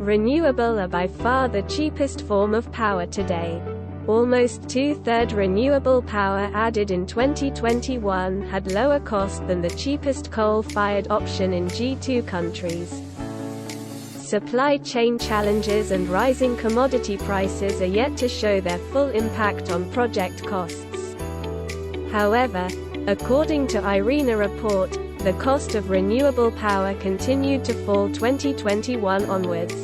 Renewable are by far the cheapest form of power today. Almost two-thirds renewable power added in 2021 had lower cost than the cheapest coal-fired option in G2 countries. Supply chain challenges and rising commodity prices are yet to show their full impact on project costs. However, according to IRENA report, the cost of renewable power continued to fall 2021 onwards.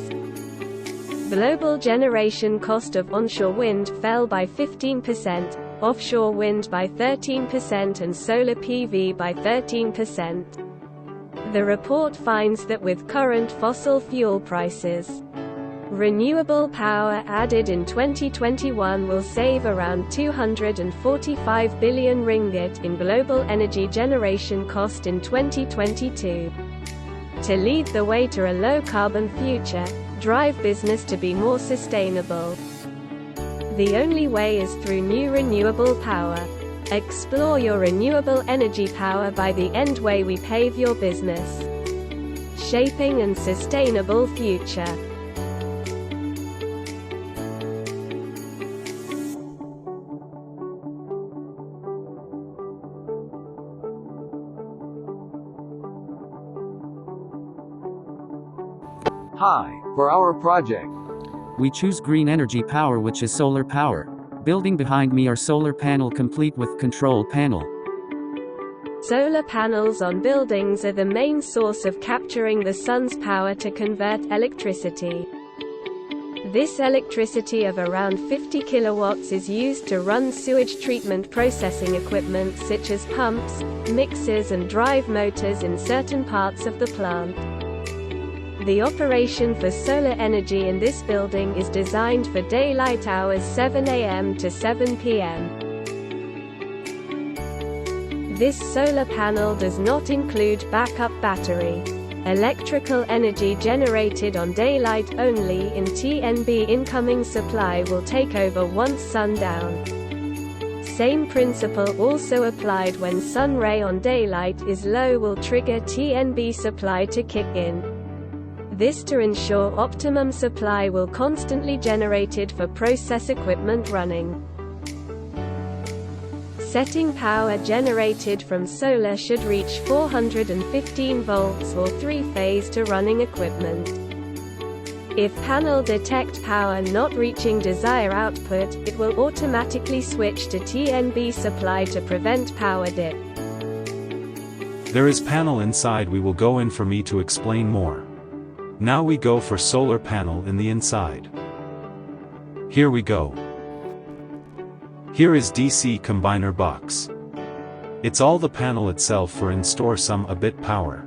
Global generation cost of onshore wind fell by 15%, offshore wind by 13% and solar PV by 13%. The report finds that with current fossil fuel prices, renewable power added in 2021 will save around 245 billion ringgit in global energy generation cost in 2022. To lead the way to a low-carbon future, drive business to be more sustainable. The only way is through new renewable power. Explore your renewable energy power by the end way we pave your business. Shaping a sustainable future. Hi, for our project, we choose green energy power, which is solar power. Building behind me are solar panel complete with control panel. Solar panels on buildings are the main source of capturing the sun's power to convert electricity. This electricity of around 50 kilowatts is used to run sewage treatment processing equipment such as pumps, mixers and drive motors in certain parts of the plant. The operation for solar energy in this building is designed for daylight hours 7 a.m. to 7 p.m. This solar panel does not include backup battery. Electrical energy generated on daylight only in TNB incoming supply will take over once sundown. Same principle also applied when sun ray on daylight is low will trigger TNB supply to kick in. This to ensure optimum supply will constantly generated for process equipment running. Setting power generated from solar should reach 415 volts or 3-phase to running equipment. If panel detect power not reaching desired output, it will automatically switch to TNB supply to prevent power dip. There is panel inside, we will go in for me to explain more. Now we go for solar panel in the inside. Here we go. Here is DC combiner box. It's all the panel itself for in store some a bit power.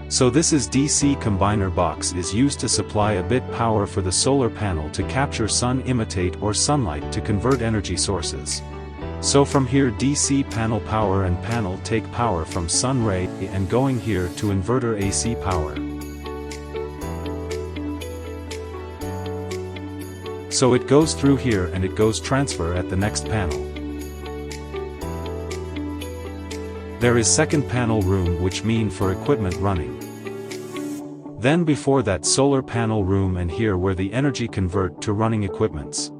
So this is DC combiner box is used to supply a bit power for the solar panel to capture sun imitate or sunlight to convert energy sources. So from here DC panel power and panel take power from sun ray and going here to inverter AC power. So it goes through here and it goes transfer at the next panel. There is second panel room which mean for equipment running. Then before that solar panel room and here where the energy convert to running equipments.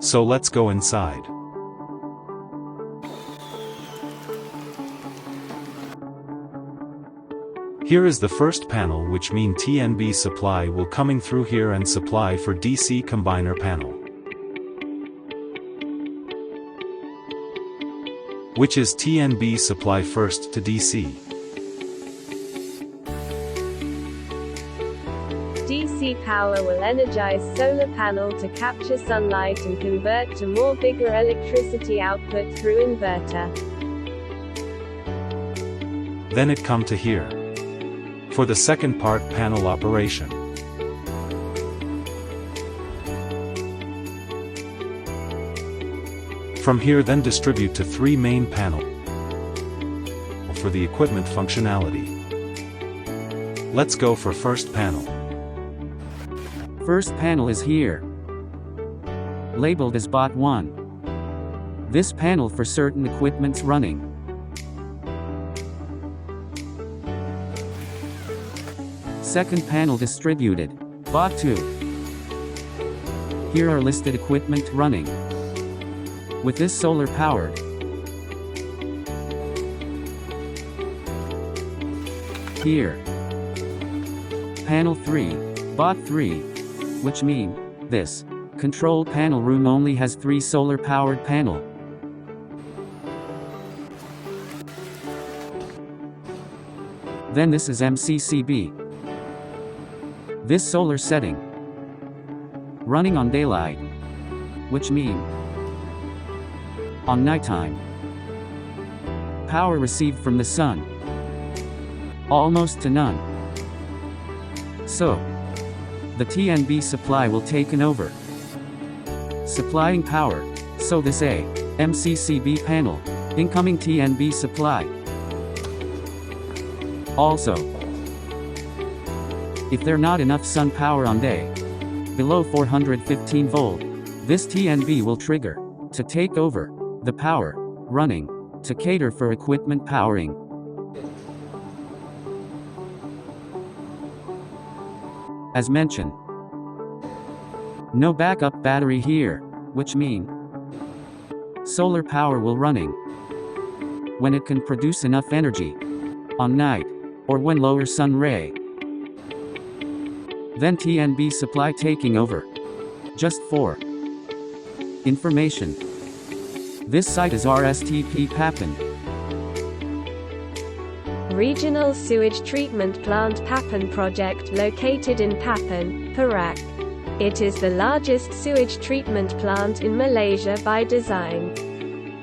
So let's go inside. Here is the first panel which mean TNB supply will coming through here and supply for DC combiner panel. Which is TNB supply first to DC. DC power will energize solar panel to capture sunlight and convert to more bigger electricity output through inverter. Then it come to here. For the second part panel operation. From here then distribute to 3 main panel for the equipment functionality. Let's go for first panel. First panel is here. Labeled as Bot 1. This panel for certain equipments running. Second panel distributed. Bought 2. Here are listed equipment running. With this solar powered. Here. Panel 3. Bought 3. Which mean, this control panel room only has 3 solar powered panel. Then this is MCCB. This solar setting. Running on daylight. Which mean, on nighttime. Power received from the sun. Almost to none. So, the TNB supply will taken over. Supplying power, so this A, MCCB panel, incoming TNB supply. Also, if there not enough sun power on day, below 415 volt, this TNB will trigger, to take over, the power, running, to cater for equipment powering. As mentioned, no backup battery here, which mean, solar power will running, when it can produce enough energy, on night, or when lower sun ray. Then TNB supply taking over. Just for information, this site is RSTP Papen. Regional Sewage Treatment Plant Papen project located in Papen, Perak. It is the largest sewage treatment plant in Malaysia by design.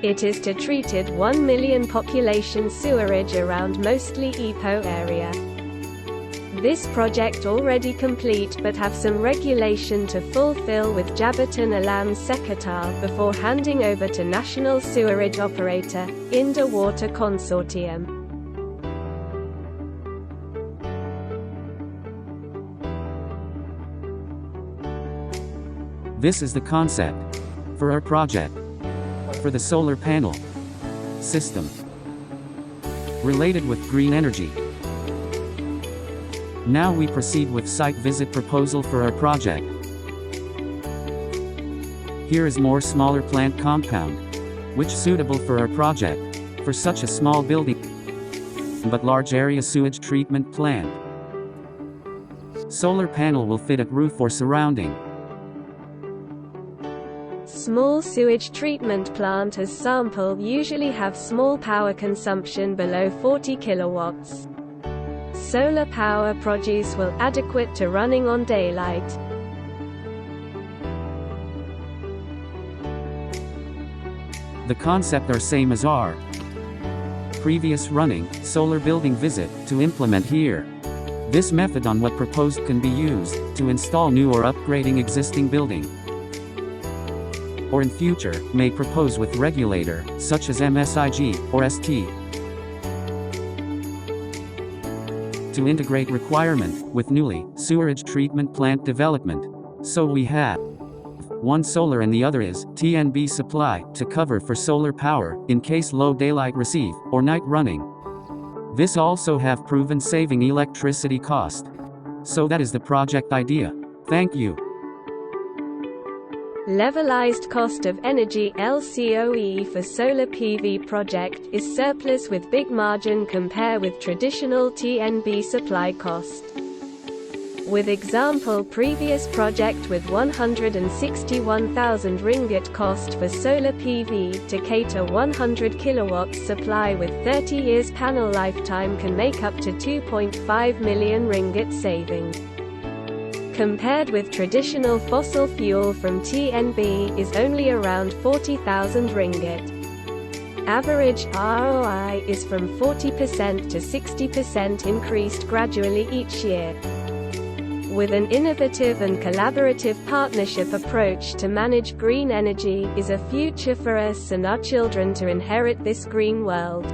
It is to treated 1 million population sewerage around mostly Ipoh area. This project already complete but have some regulation to fulfill with Jabatan Alam Sekitar before handing over to National Sewerage Operator, Indo Water Consortium. This is the concept for our project for the solar panel system related with green energy. Now we proceed with site visit proposal for our project. Here is more smaller plant compound, which suitable for our project, for such a small building, but large area sewage treatment plant. Solar panel will fit at roof or surrounding. Small sewage treatment plant as sample usually have small power consumption below 40 kilowatts. Solar power produce will adequate to running on daylight. The concept are same as our previous running solar building visit to implement here. This method on what proposed can be used to install new or upgrading existing building. Or in future, may propose with regulator, such as MSIG, or ST. To integrate requirement, with newly, sewerage treatment plant development. So we have one solar and the other is, TNB supply, to cover for solar power, in case low daylight receive, or night running. This also have proven saving electricity cost. So that is the project idea. Thank you. Levelized cost of energy LCOE for solar PV project is surplus with big margin compare with traditional TNB supply cost. With example previous project with 161,000 ringgit cost for solar PV to cater 100 kilowatts supply with 30 years panel lifetime can make up to 2.5 million ringgit saving. Compared with traditional fossil fuel from TNB is only around 40,000 ringgit. Average ROI is from 40% to 60% increased gradually each year. With an innovative and collaborative partnership approach to manage green energy is a future for us and our children to inherit this green world.